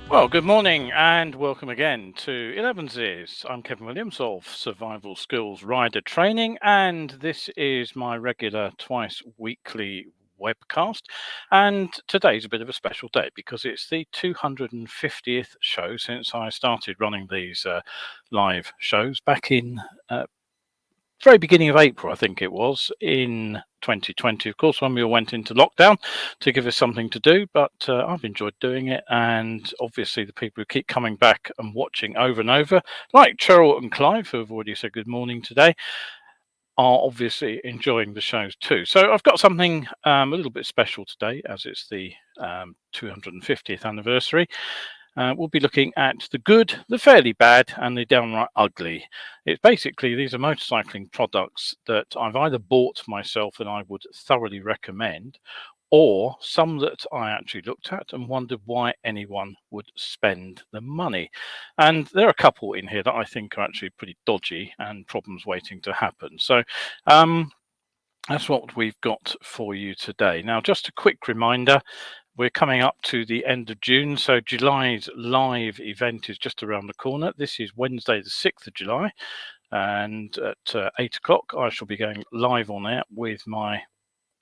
Well, good morning and welcome again to Elevenses. I'm Kevin Williams of Survival Skills Rider Training, and this is my regular twice weekly webcast. And today's a bit of a special day because it's the 250th show since I started running these live shows back in very beginning of April, I think it was, in 2020, of course, when we all went into lockdown to give us something to do. But I've enjoyed doing it. And obviously, the people who keep coming back and watching over and over, like Cheryl and Clive, who have already said good morning today, are obviously enjoying the shows too. So I've got something a little bit special today, as it's the 250th anniversary. We'll be looking at the good, the fairly bad, and the downright ugly. It's basically, these are motorcycling products that I've either bought myself and I would thoroughly recommend, or some that I actually looked at and wondered why anyone would spend the money. And there are a couple in here that I think are actually pretty dodgy and problems waiting to happen. So that's what we've got for you today. Now, just a quick reminder, we're coming up to the end of June, so July's live event is just around the corner. This is Wednesday, the 6th of July, and at 8 o'clock, I shall be going live on air with my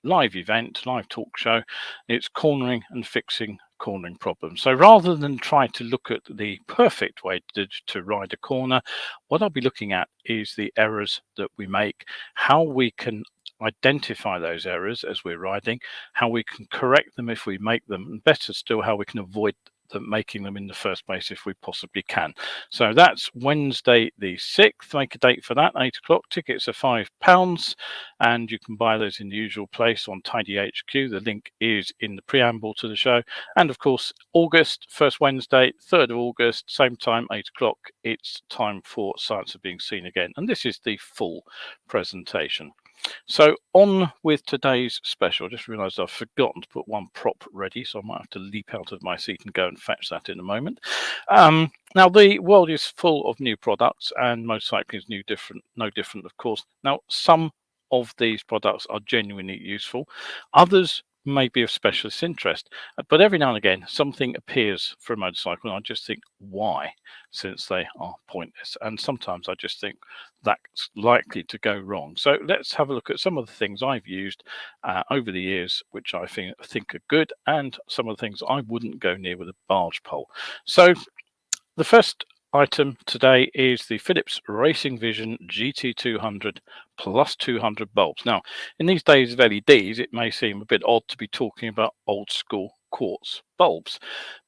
live event, live talk show. It's cornering and fixing cornering problems. So rather than try to look at the perfect way to ride a corner, what I'll be looking at is the errors that we make, how we can identify those errors as we're riding, how we can correct them if we make them, and better still, how we can avoid making them in the first place if we possibly can. So that's Wednesday the 6th. Make a date for that, 8 o'clock. Tickets are £5, and you can buy those in the usual place on Tidy HQ. The link is in the preamble to the show. And of course, August, first Wednesday, 3rd of August, same time, 8 o'clock. It's time for Science of Being Seen Again. And this is the full presentation. So on with today's special. I just realised I've forgotten to put one prop ready, so I might have to leap out of my seat and go and fetch that in a moment. Now, the world is full of new products, and motorcycling is no different, of course. Now, some of these products are genuinely useful. Others may be of specialist interest, but every now and again something appears for a motorcycle and I just think, why, since they are pointless. And sometimes I just think that's likely to go wrong. So let's have a look at some of the things I've used over the years which I think are good, and some of the things I wouldn't go near with a barge pole. So the first item today is the Philips Racing Vision GT200 plus 200 bulbs. Now, in these days of LEDs, it may seem a bit odd to be talking about old school quartz bulbs.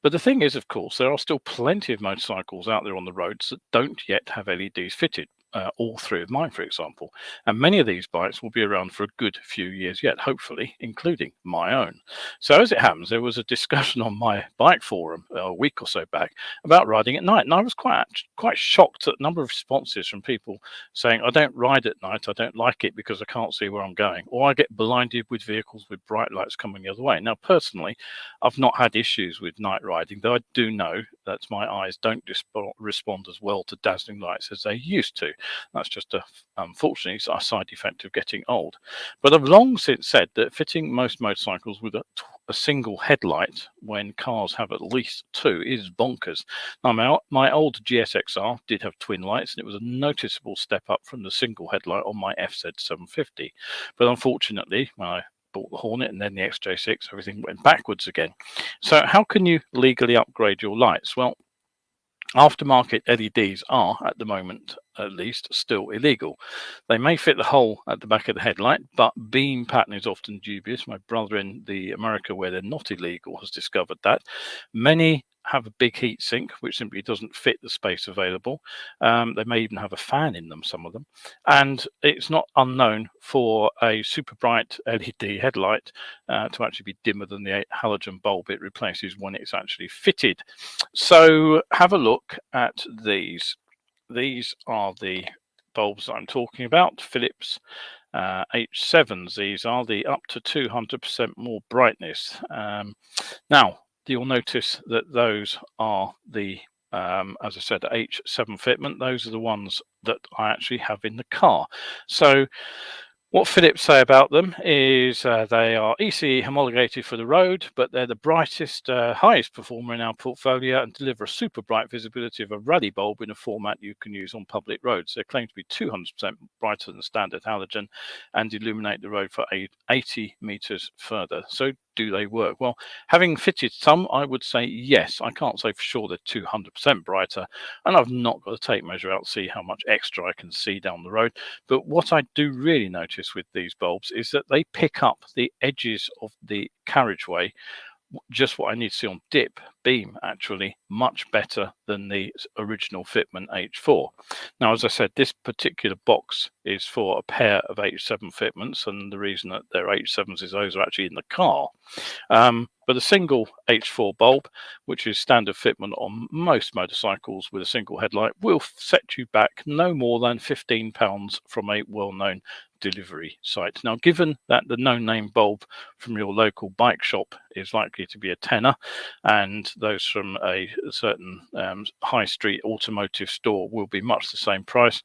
But the thing is, of course, there are still plenty of motorcycles out there on the roads that don't yet have LEDs fitted. All three of mine, for example. And many of these bikes will be around for a good few years yet, hopefully, including my own. So as it happens, there was a discussion on my bike forum a week or so back about riding at night. And I was quite shocked at the number of responses from people saying, I don't ride at night, I don't like it because I can't see where I'm going, or I get blinded with vehicles with bright lights coming the other way. Now, personally, I've not had issues with night riding, though I do know that my eyes don't respond as well to dazzling lights as they used to. That's just unfortunately a side effect of getting old. But I've long since said that fitting most motorcycles with a single headlight when cars have at least two is bonkers. Now, my old GSXR did have twin lights, and it was a noticeable step up from the single headlight on my FZ750. But unfortunately, when I bought the Hornet and then the XJ6, everything went backwards again. So how can you legally upgrade your lights? Well, aftermarket LEDs are, at the moment at least, still illegal. They may fit the hole at the back of the headlight, but beam pattern is often dubious. My brother in the America where they're not illegal has discovered that. Many have a big heat sink, which simply doesn't fit the space available. They may even have a fan in them, some of them. And it's not unknown for a super bright LED headlight to actually be dimmer than the halogen bulb it replaces when it's actually fitted. So have a look at these. These are the bulbs I'm talking about, Philips H7s. These are the up to 200% more brightness. Now, you'll notice that those are the, as I said, H7 fitment. Those are the ones that I actually have in the car. So What Philips say about them is they are ECE homologated for the road, but they're the brightest, highest performer in our portfolio and deliver a super bright visibility of a ruddy bulb in a format you can use on public roads. They're claimed to be 200% brighter than standard halogen and illuminate the road for 80 meters further. So do they work? Well, having fitted some, I would say yes. I can't say for sure they're 200% brighter, and I've not got a tape measure out to see how much extra I can see down the road. But what I do really notice with these bulbs is that they pick up the edges of the carriageway, just what I need to see on dip beam, actually much better than the original fitment H4. Now, as I said, this particular box is for a pair of H7 fitments, and the reason that they're H7s is those are actually in the car. But a single H4 bulb, which is standard fitment on most motorcycles with a single headlight, will set you back no more than £15 from a well-known delivery site. Now, given that the no-name bulb from your local bike shop is likely to be a tenner, and those from a certain high street automotive store will be much the same price,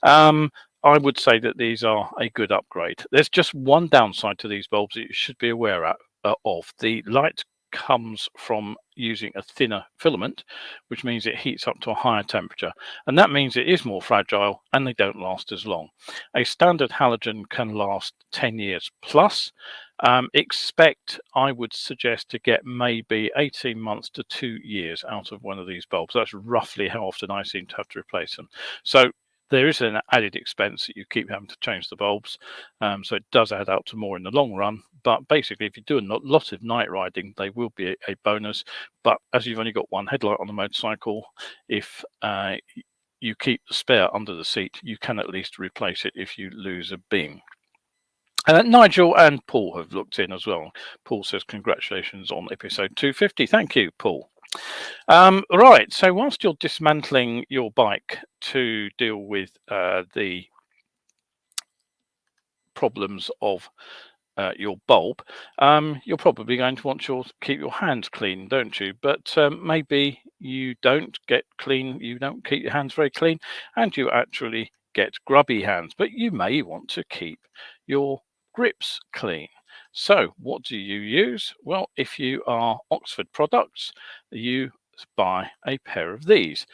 I would say that these are a good upgrade. There's just one downside to these bulbs that you should be aware of. The light comes from using a thinner filament, which means it heats up to a higher temperature, and that means it is more fragile and they don't last as long. A standard halogen can last 10 years plus. I would suggest, to get maybe 18 months to 2 years out of one of these bulbs. That's roughly how often I seem to have to replace them. So there is an added expense that you keep having to change the bulbs, so it does add up to more in the long run. But basically, if you do a lot of night riding, they will be a bonus. But as you've only got one headlight on the motorcycle, if you keep the spare under the seat, you can at least replace it if you lose a beam. Nigel and Paul have looked in as well. Paul says, congratulations on episode 250. Thank you, Paul. Right, so whilst you're dismantling your bike to deal with the problems of your bulb, you're probably going to want to keep your hands clean, don't you? But maybe you don't you don't keep your hands very clean, and you actually get grubby hands, but you may want to keep your grips clean. So what do you use? Well, if you are Oxford products, you buy a pair of these.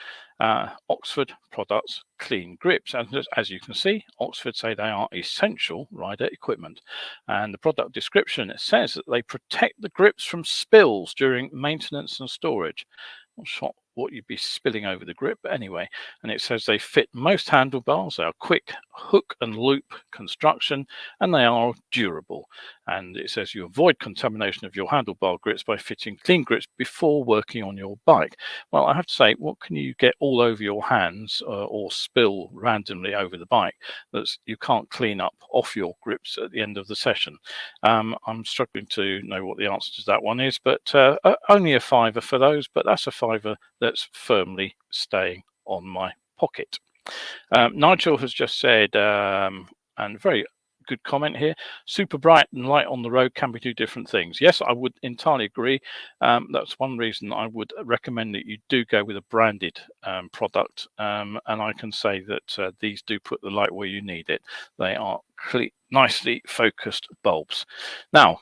Oxford products clean grips, and as you can see, Oxford say they are essential rider equipment. And the product description, it says that they protect the grips from spills during maintenance and storage. Not sure what you'd be spilling over the grip, but anyway. And it says they fit most handlebars. They are quick hook and loop construction, and they are durable. And it says you avoid contamination of your handlebar grips by fitting clean grips before working on your bike. Well, I have to say, what can you get all over your hands or spill randomly over the bike that you can't clean up off your grips at the end of the session? I'm struggling to know what the answer to that one is, but only a £5 for those, but that's a £5 that's firmly staying on my pocket. Nigel has just said, and very good comment here, super bright and light on the road can be two different things. Yes, I would entirely agree. That's one reason I would recommend that you do go with a branded product, and I can say that these do put the light where you need it. They are nicely focused bulbs. Now,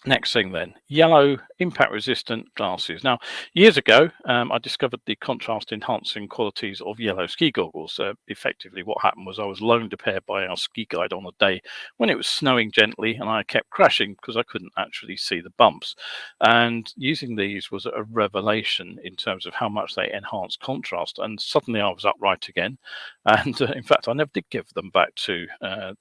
next thing then, yellow impact resistant glasses. Now, years ago, I discovered the contrast enhancing qualities of yellow ski goggles. Effectively, what happened was I was loaned a pair by our ski guide on a day when it was snowing gently, and I kept crashing because I couldn't actually see the bumps. And using these was a revelation in terms of how much they enhance contrast. And suddenly I was upright again. And in fact, I never did give them back to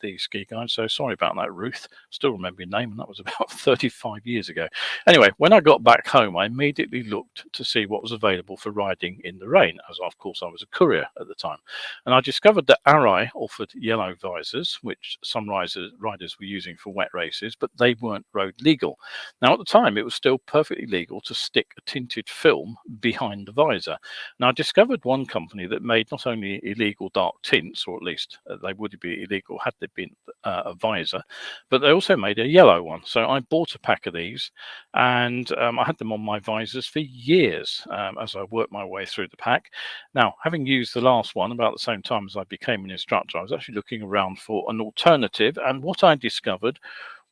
the ski guide. So sorry about that, Ruth. Still remember your name, and that was about 35 years ago. Anyway, when I got back home, I immediately looked to see what was available for riding in the rain, as of course I was a courier at the time. And I discovered that Arai offered yellow visors, which some riders were using for wet races, but they weren't road legal. Now, at the time, it was still perfectly legal to stick a tinted film behind the visor. Now, I discovered one company that made not only illegal dark tints, or at least they would be illegal had there been a visor, but they also made a yellow one. So I bought a pack of these, and I had them on my visors for years as I worked my way through the pack. Now, having used the last one about the same time as I became an instructor, I was actually looking around for an alternative, and what I discovered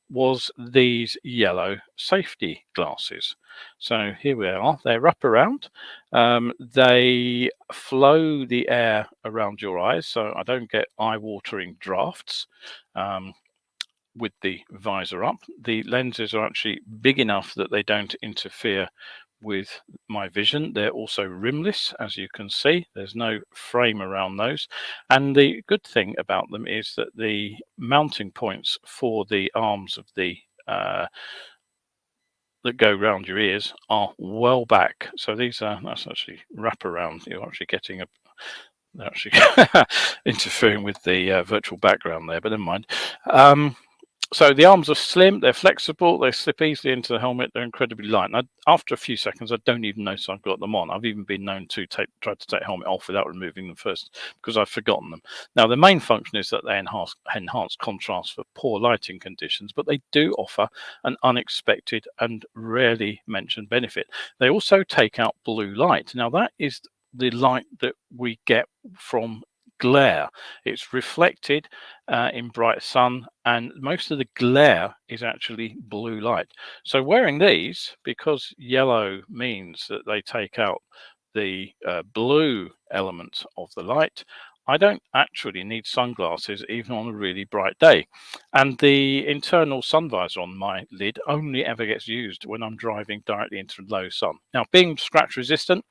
was these yellow safety glasses. So here we are, they wrap around, they flow the air around your eyes so I don't get eye-watering drafts. With the visor up, the lenses are actually big enough that they don't interfere with my vision. They're also rimless, as you can see. There's no frame around those, and the good thing about them is that the mounting points for the arms of the that go round your ears are well back. So that's actually wrap around. You're actually getting a they're actually interfering with the virtual background there, but never mind. So the arms are slim, they're flexible, they slip easily into the helmet, they're incredibly light. And after a few seconds, I don't even notice I've got them on. I've even been known to try to take the helmet off without removing them first because I've forgotten them. Now, the main function is that they enhance contrast for poor lighting conditions, but they do offer an unexpected and rarely mentioned benefit. They also take out blue light. Now, that is the light that we get from glare. It's reflected in bright sun, and most of the glare is actually blue light. So wearing these, because yellow means that they take out the blue element of the light, I don't actually need sunglasses even on a really bright day. And the internal sun visor on my lid only ever gets used when I'm driving directly into low sun. Now, being scratch resistant,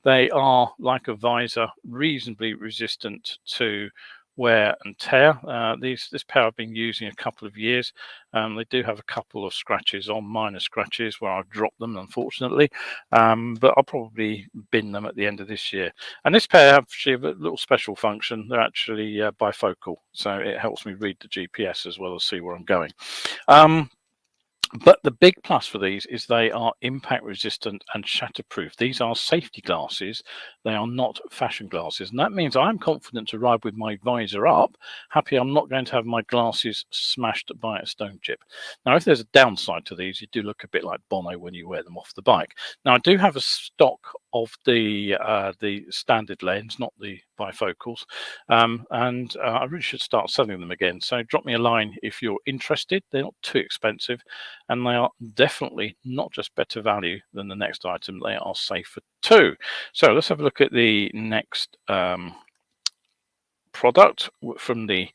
they are, like a visor, reasonably resistant to wear and tear. This pair I've been using a couple of years. They do have a couple of scratches on, minor scratches where I've dropped them, unfortunately, but I'll probably bin them at the end of this year. And this pair actually have a little special function. They're actually bifocal, so it helps me read the GPS as well as see where I'm going. But the big plus for these is they are impact resistant and shatterproof. These are safety glasses. They are not fashion glasses. And that means I'm confident to ride with my visor up, happy I'm not going to have my glasses smashed by a stone chip. Now, if there's a downside to these, you do look a bit like Bono when you wear them off the bike. Now, I do have a stock of the standard lens, not the bifocals, and I really should start selling them again. So drop me a line if you're interested. They're not too expensive, and they are definitely not just better value than the next item, they are safer too. So let's have a look at the next product from the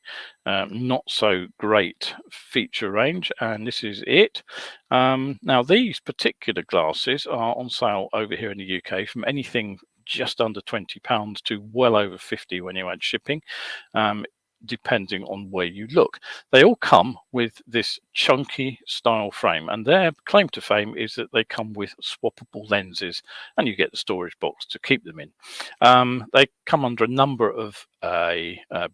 not so great feature range, and this is it. Now, these particular glasses are on sale over here in the UK from anything just under £20 to well over 50 when you add shipping, depending on where you look. They all come with this chunky style frame, and their claim to fame is that they come with swappable lenses, and you get the storage box to keep them in. They come under a number of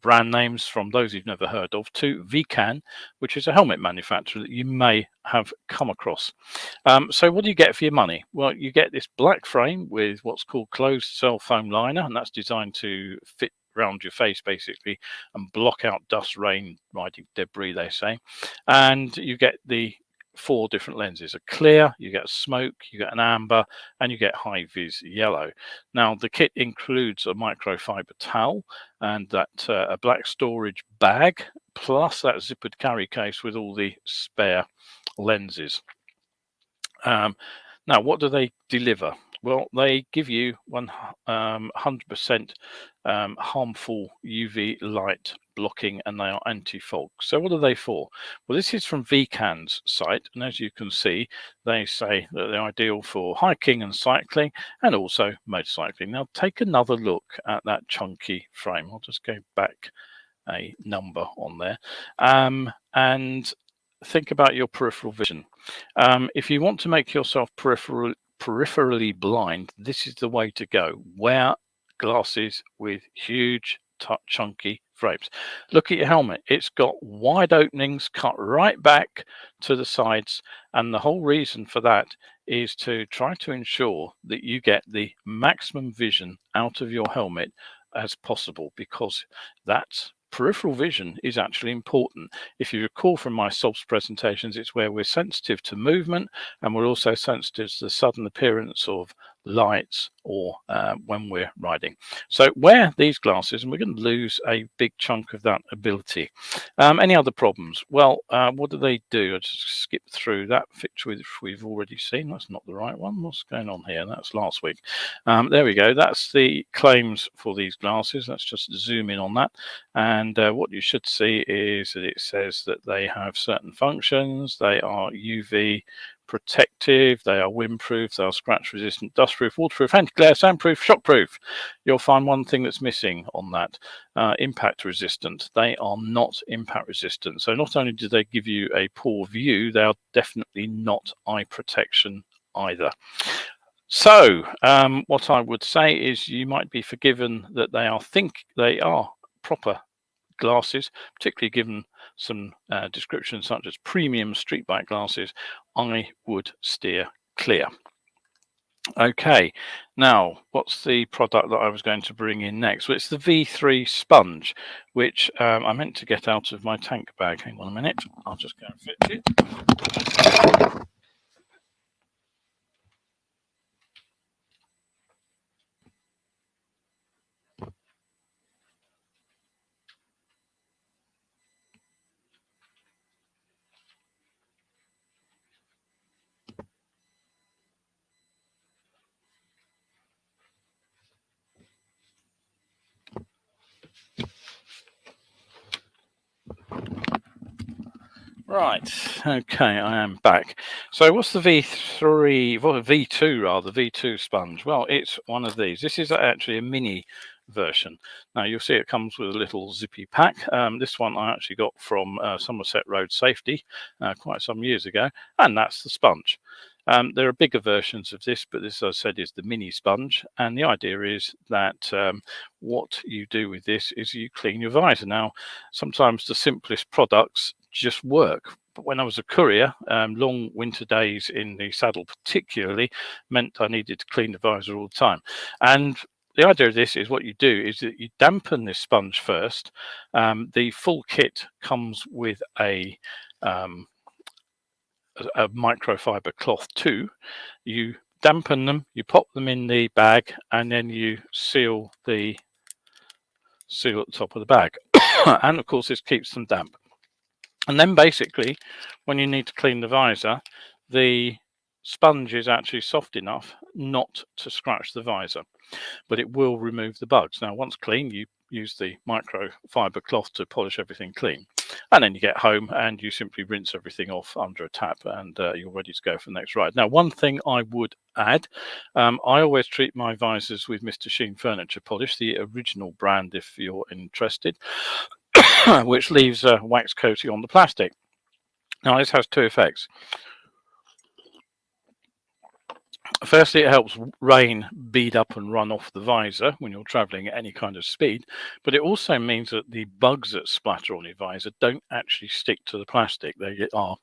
brand names, from those you've never heard of to VCAN, which is a helmet manufacturer that you may have come across. So what do you get for your money? Well, you get this black frame with what's called closed cell foam liner, and that's designed to fit around your face basically and block out dust, rain, riding debris, they say. And you get the 4 different lenses: a clear, you get a smoke, you get an amber, and you get high vis yellow. Now, the kit includes a microfiber towel and that a black storage bag, plus that zippered carry case with all the spare lenses. Now, what do they deliver? Well, they give you 100% harmful UV light blocking, and they are anti-fog. So what are they for? Well, this is from VCAN's site, and as you can see, they say that they're ideal for hiking and cycling and also motorcycling. Now, take another look at that chunky frame. I'll just go back a number on there, and think about your peripheral vision. If you want to make yourself peripherally blind, this is the way to go. Wear glasses with huge, chunky frames. Look at your helmet. It's got wide openings cut right back to the sides, and the whole reason for that is to try to ensure that you get the maximum vision out of your helmet as possible, because that's peripheral vision is actually important. If you recall from my SOBS presentations, it's where we're sensitive to movement, and we're also sensitive to the sudden appearance of lights or when we're riding. So wear these glasses and we're going to lose a big chunk of that ability. Any other problems? Well, what do? I just skip through that picture which we've already seen. That's not the right one. What's going on here? That's last week. There we go. That's the claims for these glasses. Let's just zoom in on that. And what you should see is that it says that they have certain functions. They are UV protective, they are windproof, they are scratch resistant, dustproof, waterproof, anti-glare, sandproof, shockproof. You'll find one thing that's missing on that: impact resistant. They are not impact resistant. So not only do they give you a poor view, they are definitely not eye protection either. So what I would say is you might be forgiven that they are proper glasses, particularly given some descriptions such as premium street bike glasses. I would steer clear. Okay, now what's the product that I was going to bring in next? Well, it's the V3 sponge, which I meant to get out of my tank bag. Hang on a minute, I'll just go and fetch it. Right, okay, I am back. So what's the V3, well, V2 rather, V2 sponge? Well, it's one of these. This is actually a mini version. Now you'll see it comes with a little zippy pack. This one I actually got from Somerset Road Safety quite some years ago, and that's the sponge. There are bigger versions of this, but this, as I said, is the mini sponge. And the idea is that what you do with this is you clean your visor. Now, sometimes the simplest products just work. But when I was a courier, long winter days in the saddle particularly meant I needed to clean the visor all the time. And the idea of this is what you do is that you dampen this sponge first. The full kit comes with a microfiber cloth too. You dampen them, you pop them in the bag, and then you seal at the top of the bag. And of course this keeps them damp. And then basically when you need to clean the visor, the sponge is actually soft enough not to scratch the visor, but it will remove the bugs. Now once clean, you use the microfiber cloth to polish everything clean, and then you get home and you simply rinse everything off under a tap, and you're ready to go for the next ride. Now, one thing I would add, I always treat my visors with Mr. Sheen Furniture Polish, the original brand if you're interested, which leaves a wax coating on the plastic. Now this has two effects. Firstly, it helps rain bead up and run off the visor when you're traveling at any kind of speed, but it also means that the bugs that splatter on your visor don't actually stick to the plastic. They are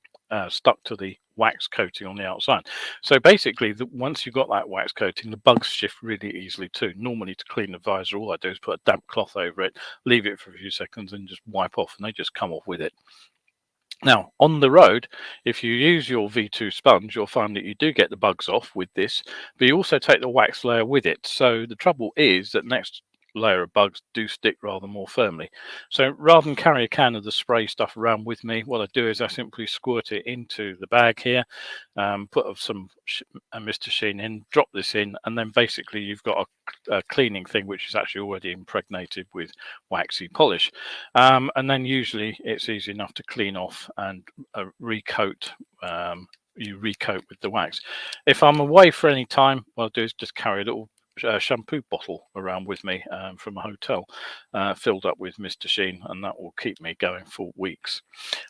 stuck to the wax coating on the outside. So basically, once you've got that wax coating, the bugs shift really easily too. Normally, to clean the visor, all I do is put a damp cloth over it, leave it for a few seconds, and just wipe off, and they just come off with it. Now, on the road, if you use your V2 sponge, you'll find that you do get the bugs off with this, but you also take the wax layer with it. So the trouble is that next layer of bugs do stick rather more firmly. So rather than carry a can of the spray stuff around with me, what I do is I simply squirt it into the bag here, put some Mr. Sheen in, drop this in, and then basically you've got a cleaning thing which is actually already impregnated with waxy polish. And then usually it's easy enough to clean off and recoat. You recoat with the wax. If I'm away for any time, what I'll do is just carry a little shampoo bottle around with me from a hotel, filled up with Mr. Sheen, and that will keep me going for weeks.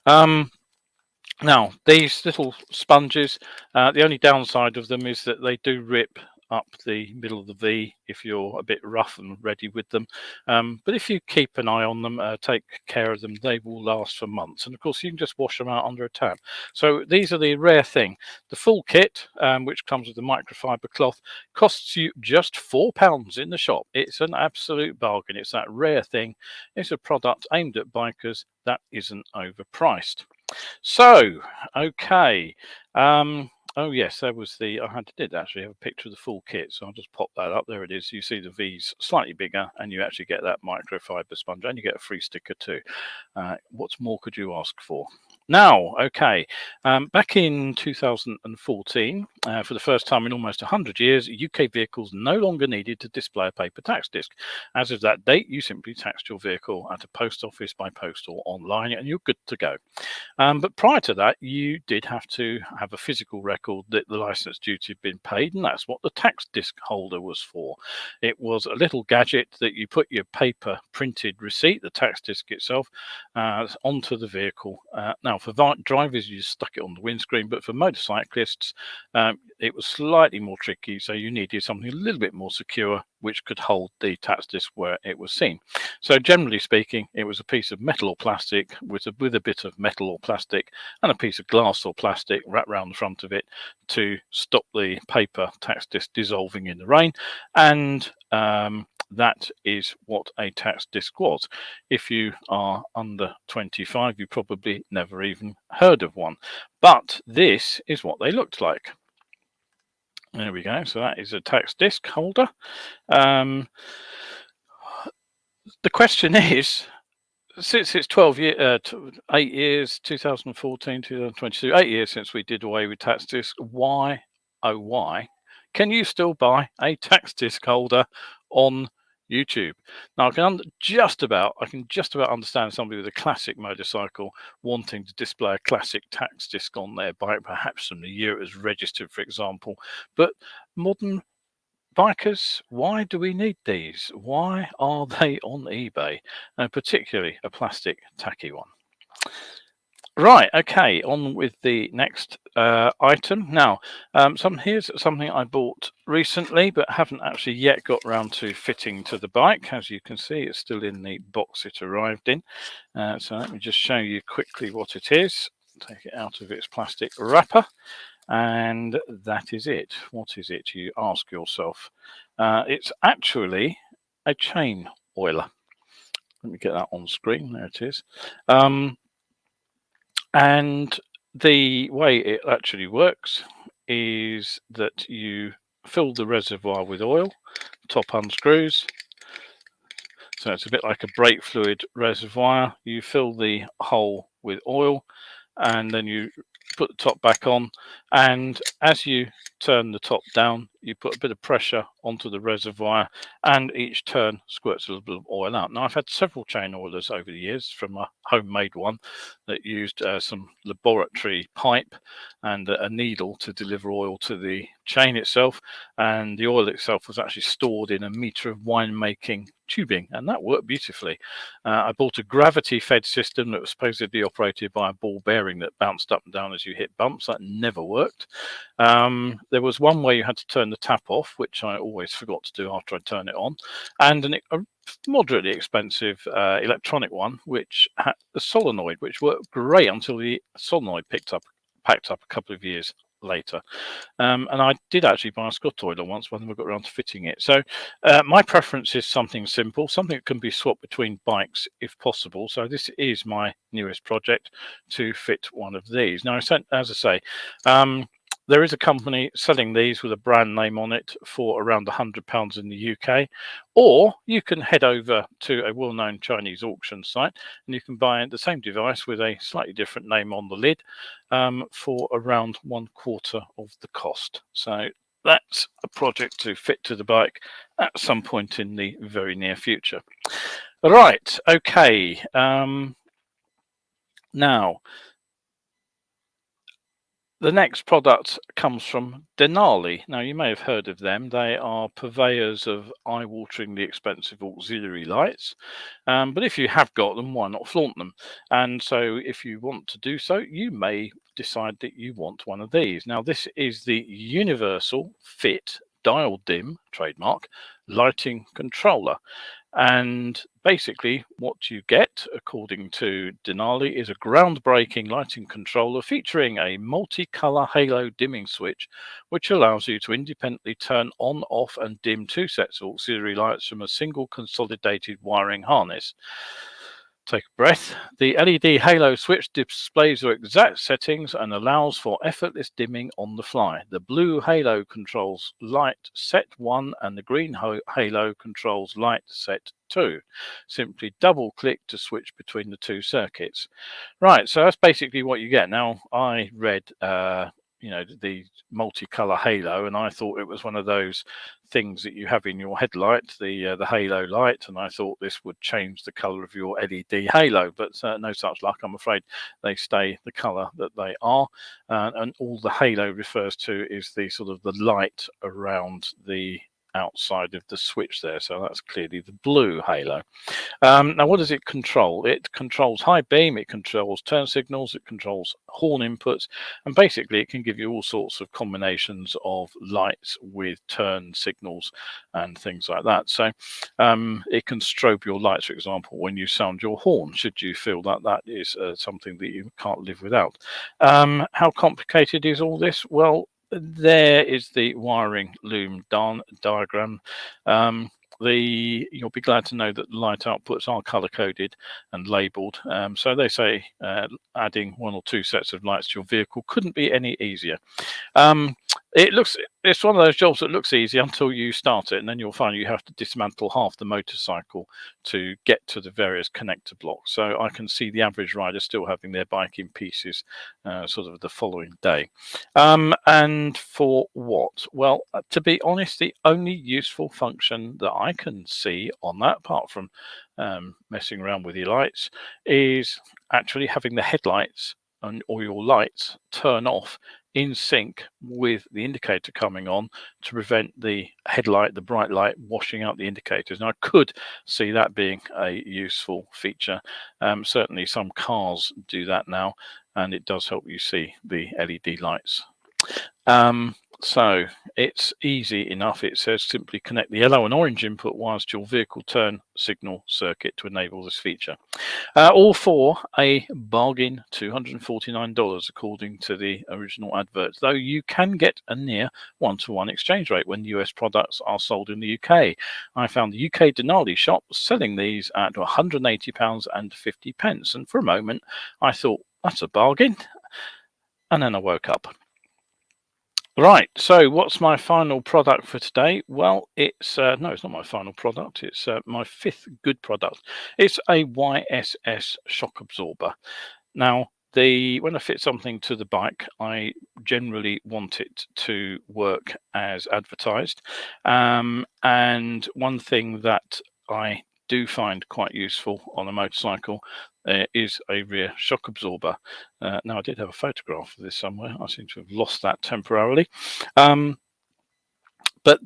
Now, these little sponges, the only downside of them is that they do rip up the middle of the V if you're a bit rough and ready with them. But if you keep an eye on them, take care of them, they will last for months. And of course, you can just wash them out under a tap. So these are the rare thing. The full kit, which comes with the microfiber cloth, costs you just £4 in the shop. It's an absolute bargain. It's that rare thing. It's a product aimed at bikers that isn't overpriced. So, okay. Oh yes, there was the. Did actually have a picture of the full kit, so I'll just pop that up. There it is. You see the V's slightly bigger, and you actually get that microfiber sponge, and you get a free sticker too. What more could you ask for? Now, okay, back in 2014, for the first time in almost 100 years, UK vehicles no longer needed to display a paper tax disc. As of that date, you simply taxed your vehicle at a post office, by post, or online, and you're good to go. But prior to that, you did have to have a physical record that the license duty had been paid, and that's what the tax disc holder was for. It was a little gadget that you put your paper printed receipt, the tax disc itself, onto the vehicle. Now, for drivers, you just stuck it on the windscreen, but for motorcyclists, it was slightly more tricky, so you needed something a little bit more secure, which could hold the tax disc where it was seen. So generally speaking, it was a piece of metal or plastic with a bit of metal or plastic and a piece of glass or plastic wrapped around the front of it to stop the paper tax disc dissolving in the rain. And that is what a tax disc was. If you are under 25, you probably never even heard of one. But this is what they looked like. There we go. So that is a tax disc holder. The question is, since it's 8 years, 2014, 2022, 8 years since we did away with tax disc, why, oh why, can you still buy a tax disc holder on YouTube? Now, I can just about understand somebody with a classic motorcycle wanting to display a classic tax disc on their bike, perhaps from the year it was registered, for example. But modern bikers, why do we need these? Why are they on eBay? And particularly a plastic tacky one. Right, okay, on with the next item. Now, here's something I bought recently, but haven't actually yet got round to fitting to the bike. As you can see, it's still in the box it arrived in. So let me just show you quickly what it is. Take it out of its plastic wrapper. And that is it. What is it, you ask yourself? It's actually a chain oiler. Let me get that on screen. There it is. And the way it actually works is that you fill the reservoir with oil, top unscrews. So it's a bit like a brake fluid reservoir. You fill the hole with oil, and then you put the top back on, and as you turn the top down, you put a bit of pressure onto the reservoir, and each turn squirts a little bit of oil out. Now, I've had several chain oilers over the years, from a homemade one that used some laboratory pipe and a needle to deliver oil to the chain itself, and the oil itself was actually stored in a meter of winemaking tubing, and that worked beautifully. I bought a gravity fed system that was supposedly operated by a ball bearing that bounced up and down as you hit bumps. That never worked. There was one way you had to turn the tap off, which I always forgot to do after I turn it on, and a moderately expensive electronic one which had a solenoid, which worked great until the solenoid packed up a couple of years later. And I did actually buy a Scott oiler once when we got around to fitting it. So my preference is something simple, something that can be swapped between bikes if possible. So this is my newest project, to fit one of these. Now, as I say, there is a company selling these with a brand name on it for around £100 in the UK, or you can head over to a well-known Chinese auction site and you can buy the same device with a slightly different name on the lid for around 1/4 of the cost. So that's a project to fit to the bike at some point in the very near future. Right, okay. Now, the next product comes from Denali. Now, you may have heard of them. They are purveyors of eye-wateringly expensive auxiliary lights. But if you have got them, why not flaunt them? And so if you want to do so, you may decide that you want one of these. Now, this is the Universal Fit dial dim, trademark, lighting controller. And basically, what you get, according to Denali, is a groundbreaking lighting controller featuring a multicolor halo dimming switch, which allows you to independently turn on, off, and dim two sets of auxiliary lights from a single consolidated wiring harness. Take a breath. The LED halo switch displays your exact settings and allows for effortless dimming on the fly. The blue halo controls light set 1 and the green halo controls light set 2. Simply double click to switch between the two circuits. Right, so that's basically what you get. Now, I read the multicolor halo, and I thought it was one of those things that you have in your headlight, the halo light, and I thought this would change the color of your LED halo, but no such luck. I'm afraid they stay the color that they are, and all the halo refers to is the sort of the light around the outside of the switch there, so that's clearly the blue halo. Now, what does it control? It controls high beam, it controls turn signals, it controls horn inputs, and basically it can give you all sorts of combinations of lights with turn signals and things like that. So it can strobe your lights, for example, when you sound your horn, should you feel that that is something that you can't live without. How complicated is all this? Well, there is the wiring loom diagram. You'll be glad to know that the light outputs are color coded and labeled. So they say adding 1 or 2 sets of lights to your vehicle couldn't be any easier. It's one of those jobs that looks easy until you start it, and then you'll find you have to dismantle half the motorcycle to get to the various connector blocks. So I can see the average rider still having their bike in pieces sort of the following day. And for what? Well, to be honest, the only useful function that I can see on that, apart from messing around with your lights, is actually having the headlights or your lights turn off in sync with the indicator coming on to prevent the headlight, the bright light, washing out the indicators. And I could see that being a useful feature. Certainly some cars do that now, and it does help you see the LED lights. So it's easy enough. It says simply connect the yellow and orange input wires to your vehicle turn signal circuit to enable this feature. All for a bargain $249 according to the original advert, though you can get a near 1-to-1 exchange rate when US products are sold in the UK. I found the UK Denali shop selling these at £180.50, and for a moment I thought that's a bargain, and then I woke up. Right, so what's my final product for today? Well, it's no, it's not my final product. It's my 5th good product. It's a YSS shock absorber. Now, when I fit something to the bike, I generally want it to work as advertised. And one thing that I do find quite useful on a motorcycle is a rear shock absorber. Now, I did have a photograph of this somewhere. I seem to have lost that temporarily. But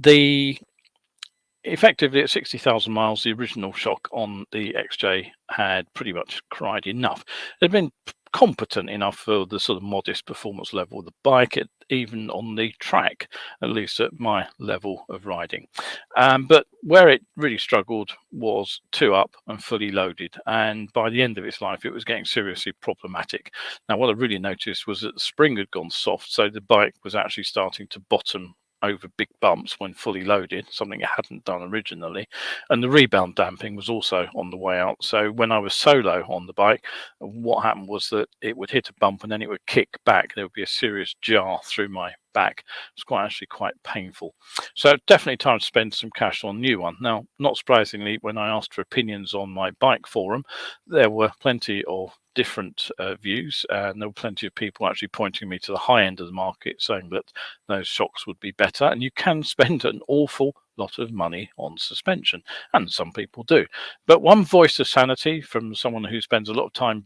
effectively at 60,000 miles, the original shock on the XJ had pretty much cried enough. It had been competent enough for the sort of modest performance level of the bike, even on the track, at least at my level of riding. But where it really struggled was 2-up and fully loaded, and by the end of its life it was getting seriously problematic. Now, what I really noticed was that the spring had gone soft, so the bike was actually starting to bottom over big bumps when fully loaded, something it hadn't done originally, and the rebound damping was also on the way out. So when I was solo on the bike, what happened was that it would hit a bump and then it would kick back. There would be a serious jar through my back. It's actually quite painful. So definitely time to spend some cash on a new one. Now, not surprisingly, when I asked for opinions on my bike forum, there were plenty of different views, and there were plenty of people actually pointing me to the high end of the market, saying that those shocks would be better, and you can spend an awful lot of money on suspension, and some people do. But one voice of sanity from someone who spends a lot of time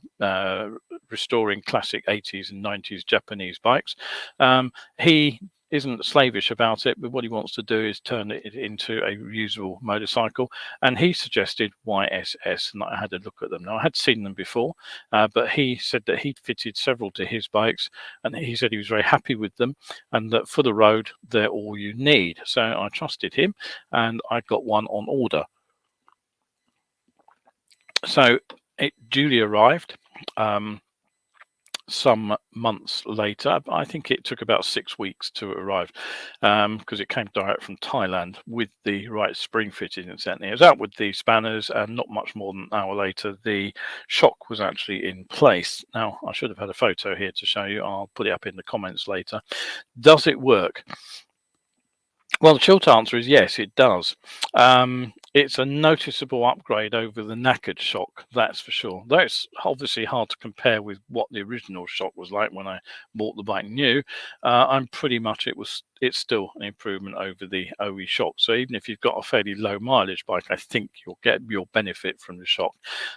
restoring classic 80s and 90s Japanese bikes, he isn't slavish about it, but what he wants to do is turn it into a reusable motorcycle. And he suggested YSS, and I had a look at them. Now, I had seen them before, but he said that he'd fitted several to his bikes, and he said he was very happy with them, and that for the road, they're all you need. So I trusted him, and I got one on order. So it duly arrived. Some months later. I think it took about 6 weeks to arrive, because it came direct from Thailand with the right spring fitting and certainly. It was out with the spanners, and not much more than an hour later, the shock was actually in place. Now, I should have had a photo here to show you. I'll put it up in the comments later. Does it work? Well, the short answer is yes, it does. It's a noticeable upgrade over the knackered shock, that's for sure. Though it's obviously hard to compare with what the original shock was like when I bought the bike new. I'm pretty much it's still an improvement over the OE shock. So even if you've got a fairly low mileage bike, I think you'll get your benefit from the shock.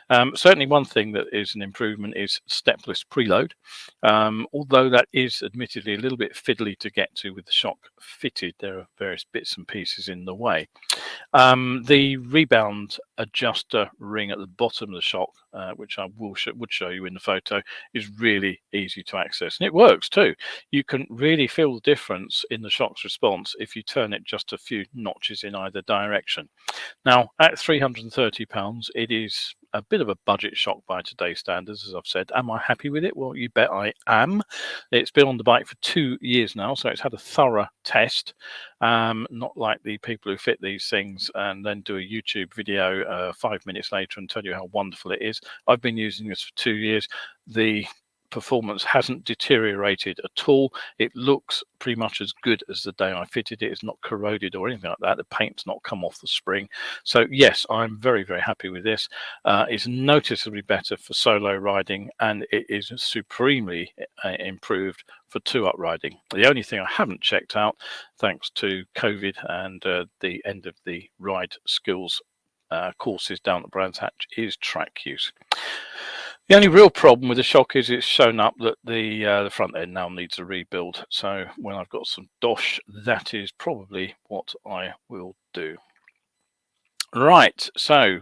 Certainly, one thing that is an improvement is stepless preload. Although that is admittedly a little bit fiddly to get to with the shock fitted, there are various bits and pieces in the way. The rebound adjuster ring at the bottom of the shock, which I would show you in the photo, is really easy to access, and it works too. You can really feel the difference in the shock's response if you turn it just a few notches in either direction. Now, at £330, it is a bit of a budget shock by today's standards, as I've said. Am I happy with it? Well, you bet I am. It's been on the bike for 2 years now, so it's had a thorough test. Not like the people who fit these things and then do a YouTube video 5 minutes later and tell you how wonderful it is. I've been using this for 2 years. The performance hasn't deteriorated at all. It looks pretty much as good as the day I fitted it. It's not corroded or anything like that. The paint's not come off the spring. So yes, I'm very, very happy with this. It's noticeably better for solo riding, and it is supremely improved for 2-up riding. The only thing I haven't checked out, thanks to COVID and the end of the ride skills courses down at Brands Hatch, is track use. The only real problem with the shock is it's shown up that the front end now needs a rebuild. So when I've got some dosh, that is probably what I will do. Right, so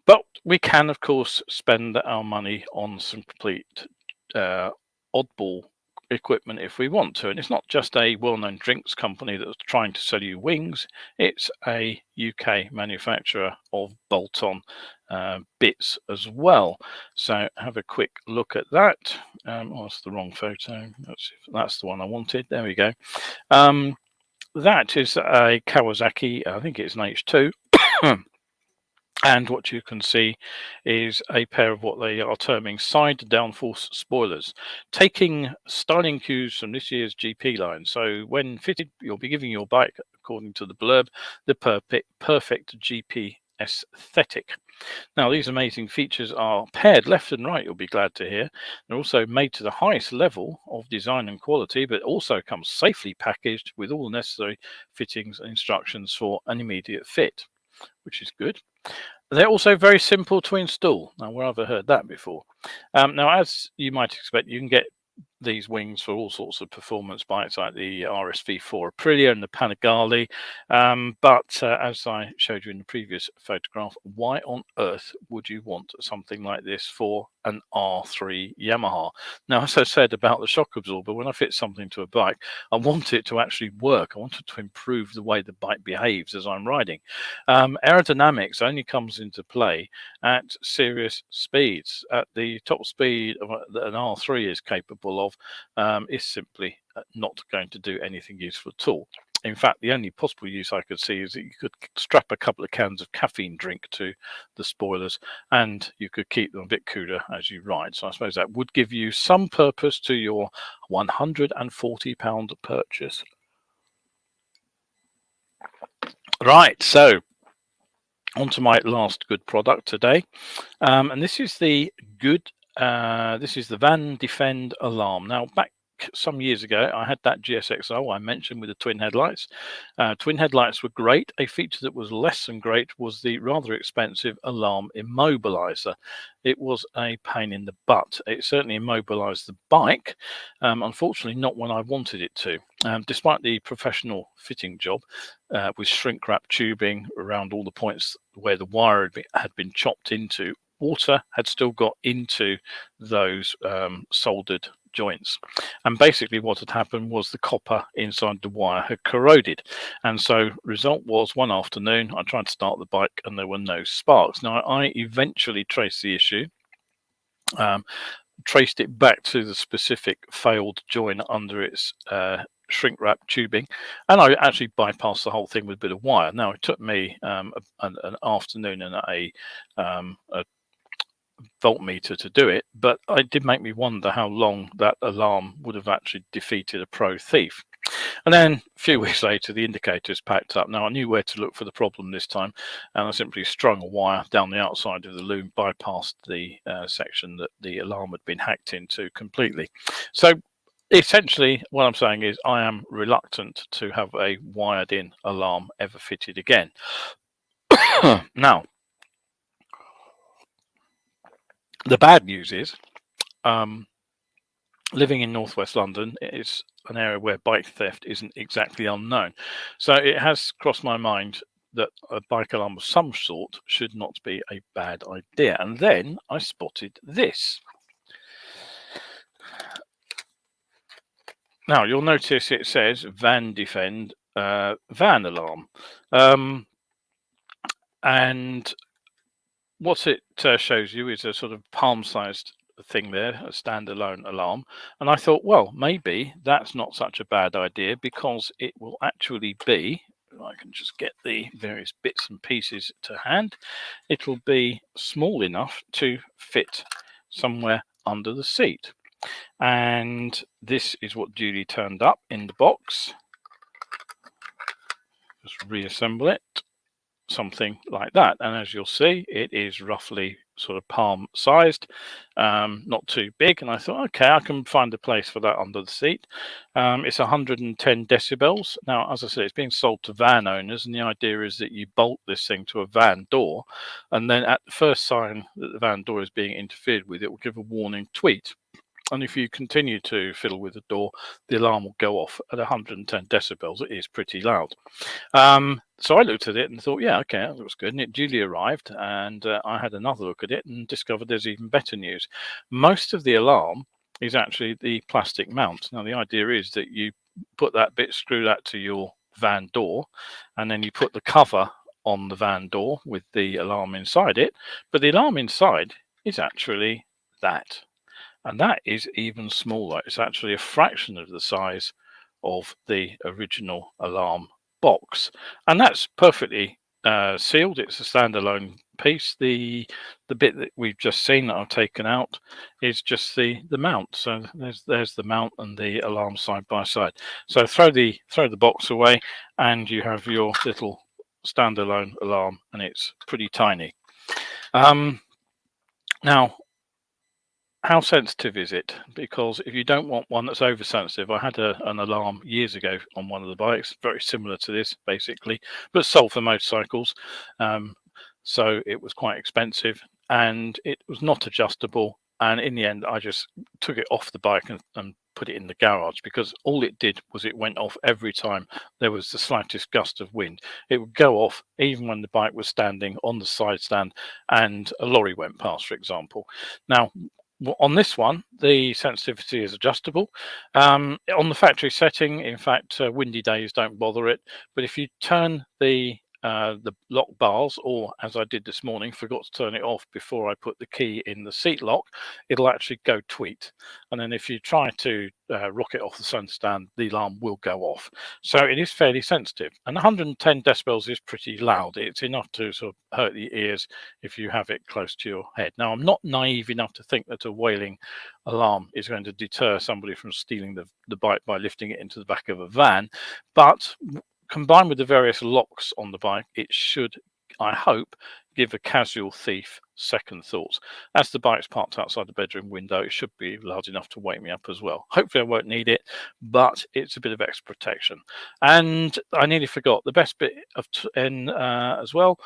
but we can, of course, spend our money on some complete oddball equipment if we want to. And it's not just a well-known drinks company that's trying to sell you wings. It's a UK manufacturer of bolt-on bits as well. So have a quick look at that. Oh, that's the wrong photo. That's the one I wanted. There we go. That is a Kawasaki. I think it's an H2. And what you can see is a pair of what they are terming side downforce spoilers, taking styling cues from this year's GP line. So when fitted, you'll be giving your bike, according to the blurb, the perfect GP aesthetic. Now, these amazing features are paired left and right, you'll be glad to hear. They're also made to the highest level of design and quality, but also comes safely packaged with all the necessary fittings and instructions for an immediate fit, which is good. They're also very simple to install. Now, where have I heard that before? Now, as you might expect, you can get these wings for all sorts of performance bikes like the RSV4 Aprilia and the Panigale. But as I showed you in the previous photograph, why on earth would you want something like this for an R3 Yamaha? Now, as I said about the shock absorber, when I fit something to a bike, I want it to actually work. I want it to improve the way the bike behaves as I'm riding. Aerodynamics only comes into play at serious speeds. At the top speed that an R3 is capable of, is simply not going to do anything useful at all. In fact, the only possible use I could see is that you could strap a couple of cans of caffeine drink to the spoilers and you could keep them a bit cooler as you ride. So I suppose that would give you some purpose to your £140 purchase. Right, so on to my last good product today. And this is the Van Defend alarm. Now, back some years ago, I had that GSXO I mentioned with the twin headlights. Twin headlights were great. A feature that was less than great was the rather expensive alarm immobilizer. It was a pain in the butt. It certainly immobilized the bike, unfortunately not when I wanted it to. Despite the professional fitting job with shrink wrap tubing around all the points where the wire had been chopped into, water had still got into those soldered joints, and basically what had happened was the copper inside the wire had corroded, and so result was one afternoon I tried to start the bike and there were no sparks. Now I eventually traced the issue, traced it back to the specific failed join under its shrink wrap tubing, and I actually bypassed the whole thing with a bit of wire. Now it took me an afternoon and a voltmeter to do it, but it did make me wonder how long that alarm would have actually defeated a pro thief. And then a few weeks later, the indicators packed up. Now I knew where to look for the problem this time, and I simply strung a wire down the outside of the loom, bypassed the section that the alarm had been hacked into completely. So essentially what I'm saying is I am reluctant to have a wired in alarm ever fitted again. Now, the bad news is, living in northwest London is an area where bike theft isn't exactly unknown. So it has crossed my mind that a bike alarm of some sort should not be a bad idea. And then I spotted this. Now you'll notice it says Van Defend van alarm. And what it shows you is a sort of palm-sized thing there, a standalone alarm. And I thought, well, maybe that's not such a bad idea, because it will actually be, I can just get the various bits and pieces to hand, it will be small enough to fit somewhere under the seat. And this is what Julie turned up in the box. Just reassemble it. Something like that, and as you'll see, it is roughly sort of palm sized, not too big, and I thought, okay, I can find a place for that under the seat. It's 110 decibels. Now, as I said, it's being sold to van owners, and the idea is that you bolt this thing to a van door, and then at the first sign that the van door is being interfered with, it will give a warning tweet. And if you continue to fiddle with the door, the alarm will go off at 110 decibels. It is pretty loud. So I looked at it and thought, yeah, okay, that looks good. And it duly arrived, and I had another look at it and discovered there's even better news. Most of the alarm is actually the plastic mount. Now, the idea is that you put that bit, screw that to your van door, and then you put the cover on the van door with the alarm inside it. But the alarm inside is actually that. And that is even smaller. It's actually a fraction of the size of the original alarm box, and that's perfectly sealed. It's a standalone piece. The bit that we've just seen that I've taken out is just the mount. So there's the mount and the alarm side by side. So throw the box away, and you have your little standalone alarm, and it's pretty tiny. Now, how sensitive is it? Because if you don't want one that's oversensitive, I had an alarm years ago on one of the bikes, very similar to this, basically, but sold for motorcycles. So it was quite expensive, and it was not adjustable. And in the end, I just took it off the bike and put it in the garage, because all it did was it went off every time there was the slightest gust of wind. It would go off even when the bike was standing on the side stand and a lorry went past, for example. Now, on this one, the sensitivity is adjustable. On the factory setting, in fact, windy days don't bother it. But if you turn the lock bars, or as I did this morning, forgot to turn it off before I put the key in the seat lock, it'll actually go tweet. And then if you try to rock it off the sun stand, the alarm will go off. So it is fairly sensitive. And 110 decibels is pretty loud. It's enough to sort of hurt the ears if you have it close to your head. Now, I'm not naive enough to think that a wailing alarm is going to deter somebody from stealing the bike by lifting it into the back of a van, but combined with the various locks on the bike, it should, I hope, give a casual thief second thoughts. As the bike's parked outside the bedroom window, it should be loud enough to wake me up as well. Hopefully I won't need it, but it's a bit of extra protection. And I nearly forgot the best bit of as well.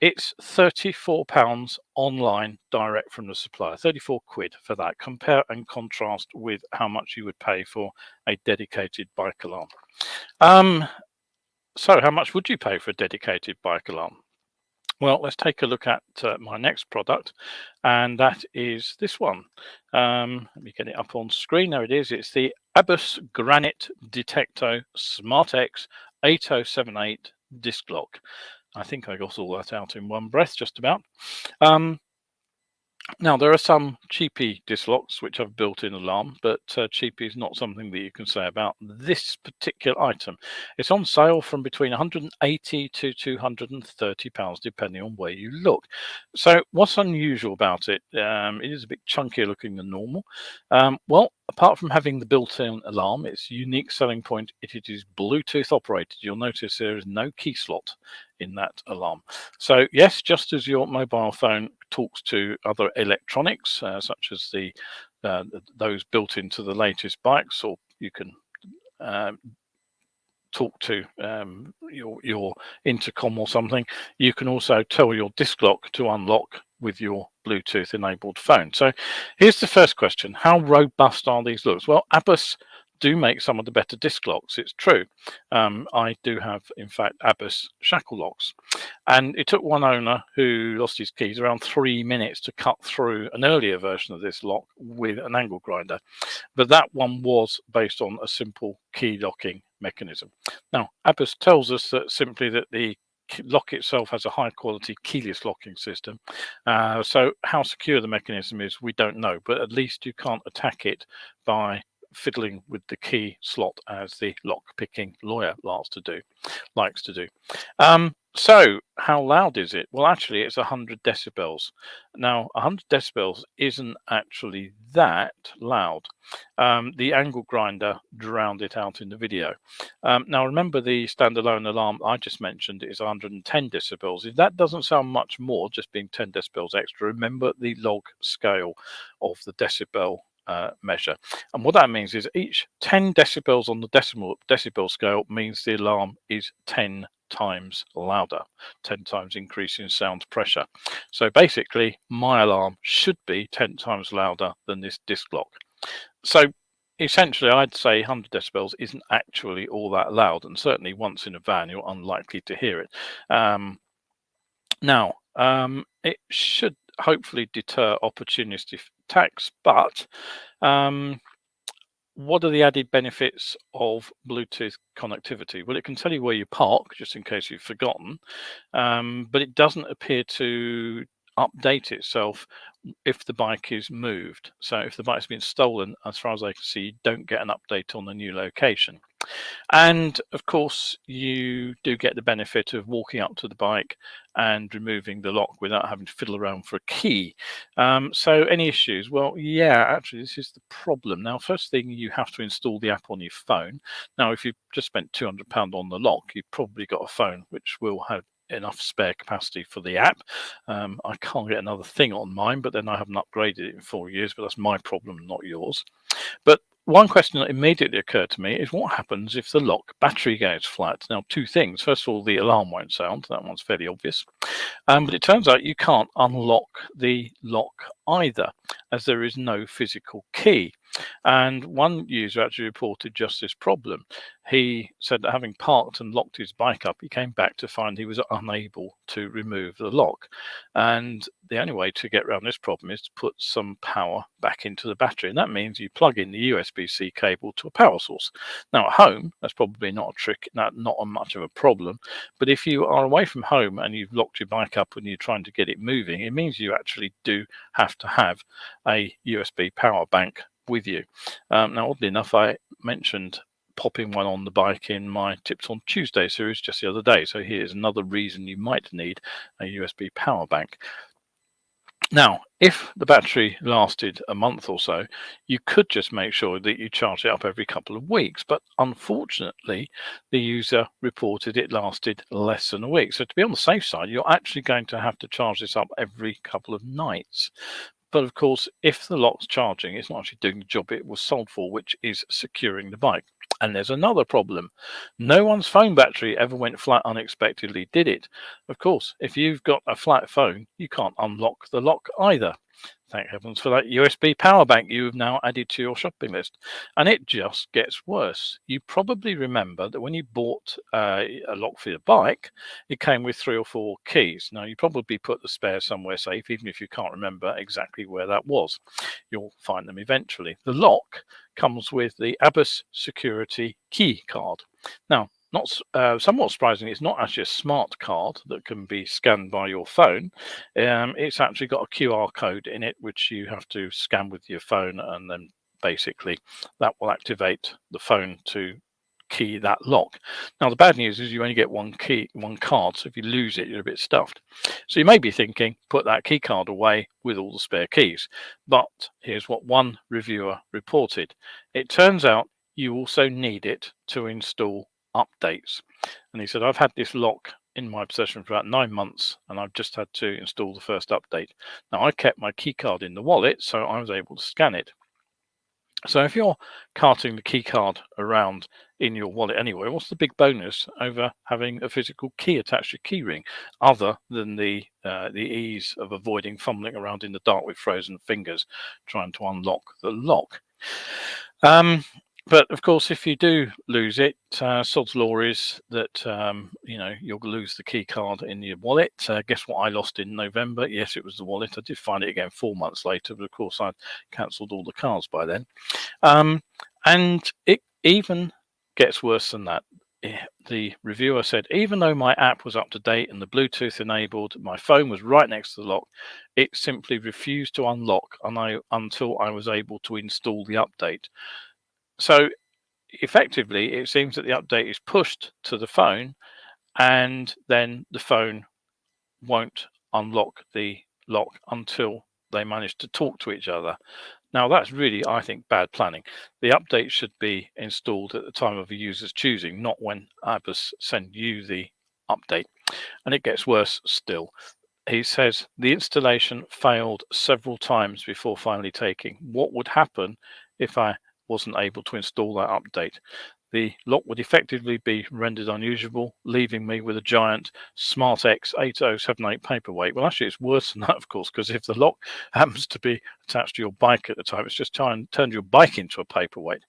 It's £34 online direct from the supplier, 34 quid for that. Compare and contrast with how much you would pay for a dedicated bike alarm. So how much would you pay for a dedicated bike alarm? Well, let's take a look at my next product, and that is this one. Let me get it up on screen. There it is. It's the Abus Granite Detecto Smart X 8078 disc lock. I think I got all that out in one breath, just about. Now, there are some cheapy disc locks which have built-in alarm, but cheapy is not something that you can say about this particular item. It's on sale from between £180 to £230, depending on where you look. So what's unusual about it? It is a bit chunkier looking than normal. Well, apart from having the built-in alarm, its unique selling point is it is Bluetooth operated. You'll notice there is no key slot in that alarm. So yes, just as your mobile phone talks to other electronics, such as those built into the latest bikes, or you can talk to your intercom or something, you can also tell your disc lock to unlock with your Bluetooth enabled phone. So here's the first question: how robust are these locks? Well, Abus do make some of the better disc locks, it's true. I do have, in fact, Abus shackle locks, and it took one owner who lost his keys around 3 minutes to cut through an earlier version of this lock with an angle grinder, but that one was based on a simple key locking mechanism. Now, Abus tells us that simply that the lock itself has a high quality keyless locking system. So how secure the mechanism is, we don't know, but at least you can't attack it by fiddling with the key slot as the lock picking lawyer likes to do. So how loud is it? Well, actually it's 100 decibels. Now 100 decibels isn't actually that loud. The angle grinder drowned it out in the video. Now remember, the standalone alarm I just mentioned is 110 decibels. If that doesn't sound much more, just being 10 decibels extra, remember the log scale of the decibel measure, and what that means is each 10 decibels on the decibel scale means the alarm is 10 times louder, 10 times increase in sound pressure. So basically my alarm should be 10 times louder than this disc lock. So essentially I'd say 100 decibels isn't actually all that loud, and certainly once in a van you're unlikely to hear it. Now it should hopefully deter opportunistic attacks, but what are the added benefits of Bluetooth connectivity? Well, it can tell you where you park, just in case you've forgotten, but it doesn't appear to update itself if the bike is moved. So if the bike's been stolen, as far as I can see, you don't get an update on the new location. And of course, you do get the benefit of walking up to the bike and removing the lock without having to fiddle around for a key. So any issues? Well, yeah, actually, this is the problem. Now, first thing, you have to install the app on your phone. Now, if you've just spent £200 on the lock, you've probably got a phone which will have enough spare capacity for the app. I can't get another thing on mine, but then I haven't upgraded it in 4 years, but that's my problem, not yours. But one question that immediately occurred to me is, what happens if the lock battery goes flat? Now, two things. First of all, the alarm won't sound. That one's fairly obvious. But it turns out you can't unlock the lock either, as there is no physical key. And one user actually reported just this problem. He said that having parked and locked his bike up, he came back to find he was unable to remove the lock. And the only way to get around this problem is to put some power back into the battery. And that means you plug in the USB-C cable to a power source. Now at home, that's probably not a trick, not much of a problem. But if you are away from home and you've locked your bike up and you're trying to get it moving, it means you actually do have to have a USB power bank with you. Now, oddly enough, I mentioned popping one on the bike in my Tips on Tuesday series just the other day. So here's another reason you might need a USB power bank. Now, if the battery lasted a month or so, you could just make sure that you charge it up every couple of weeks. But unfortunately, the user reported it lasted less than a week. So to be on the safe side, you're actually going to have to charge this up every couple of nights. But of course, if the lock's charging, it's not actually doing the job it was sold for, which is securing the bike. And there's another problem. No one's phone battery ever went flat unexpectedly, did it? Of course, if you've got a flat phone, you can't unlock the lock either. Thank heavens for that USB power bank you've now added to your shopping list. And it just gets worse. You probably remember that when you bought a lock for your bike, it came with 3 or 4 keys. Now, you probably put the spare somewhere safe, even if you can't remember exactly where that was. You'll find them eventually. The lock comes with the Abbas security key card. Now, somewhat surprisingly, it's not actually a smart card that can be scanned by your phone. It's actually got a QR code in it, which you have to scan with your phone, and then basically that will activate the phone to key that lock. Now, the bad news is you only get one card, so if you lose it, you're a bit stuffed. So you may be thinking, put that key card away with all the spare keys. But here's what one reviewer reported. It turns out you also need it to install updates. And he said, I've had this lock in my possession for about 9 months, and I've just had to install the first update. Now, I kept my key card in the wallet, so I was able to scan it. So if you're carting the key card around in your wallet anyway, what's the big bonus over having a physical key attached to your keyring, other than the ease of avoiding fumbling around in the dark with frozen fingers trying to unlock the lock? But of course, if you do lose it, sod's law is that you'll lose the key card in your wallet. Guess what I lost in November? Yes, it was the wallet. I did find it again 4 months later, but of course I'd cancelled all the cards by then. And it even gets worse than that. The reviewer said, even though my app was up to date and the Bluetooth enabled, my phone was right next to the lock, it simply refused to unlock until I was able to install the update. So effectively, it seems that the update is pushed to the phone, and then the phone won't unlock the lock until they manage to talk to each other. Now, that's really, I think, bad planning. The update should be installed at the time of a user's choosing, not when Abbas send you the update. And it gets worse still. He says the installation failed several times before finally taking. What would happen if I wasn't able to install that update? The lock would effectively be rendered unusable, leaving me with a giant SmartX 8078 paperweight. Well, actually, it's worse than that, of course, because if the lock happens to be attached to your bike at the time, it's just turned your bike into a paperweight.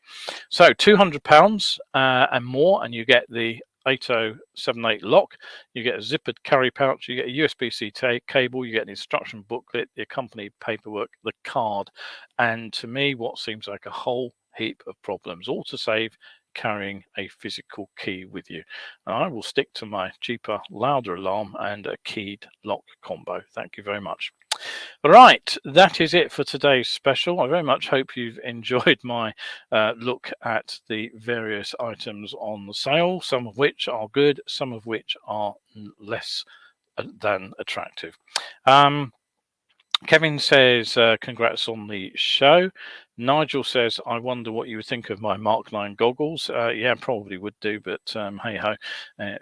So £200 and more, and you get the 8078 lock, you get a zippered carry pouch, you get a USB-C cable, you get an instruction booklet, the accompanied paperwork, the card, and to me, what seems like a whole heap of problems, all to save carrying a physical key with you. And I will stick to my cheaper, louder alarm and a keyed lock combo. Thank you very much. All right, that is it for today's special. I very much hope you've enjoyed my look at the various items on the sale, some of which are good, some of which are less than attractive. Kevin says, congrats on the show. Nigel says, I wonder what you would think of my Mark 9 goggles. Yeah, probably would do, but hey ho,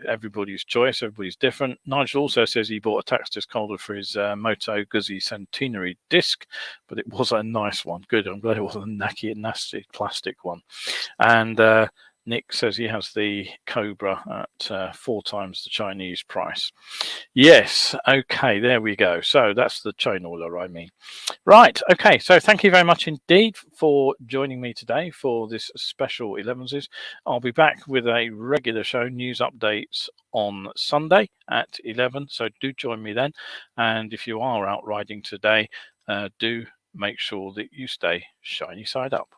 everybody's choice, everybody's different. Nigel also says he bought a tax disc holder for his Moto Guzzi Centenary disc, but it was a nice one. Good, I'm glad it wasn't a nasty plastic one. And Nick says he has the Cobra at 4 times the Chinese price. Yes, okay, there we go. So that's the chain oiler, I mean. Right, okay, so thank you very much indeed for joining me today for this special 11s. I'll be back with a regular show, news updates on Sunday at 11, so do join me then. And if you are out riding today, do make sure that you stay shiny side up.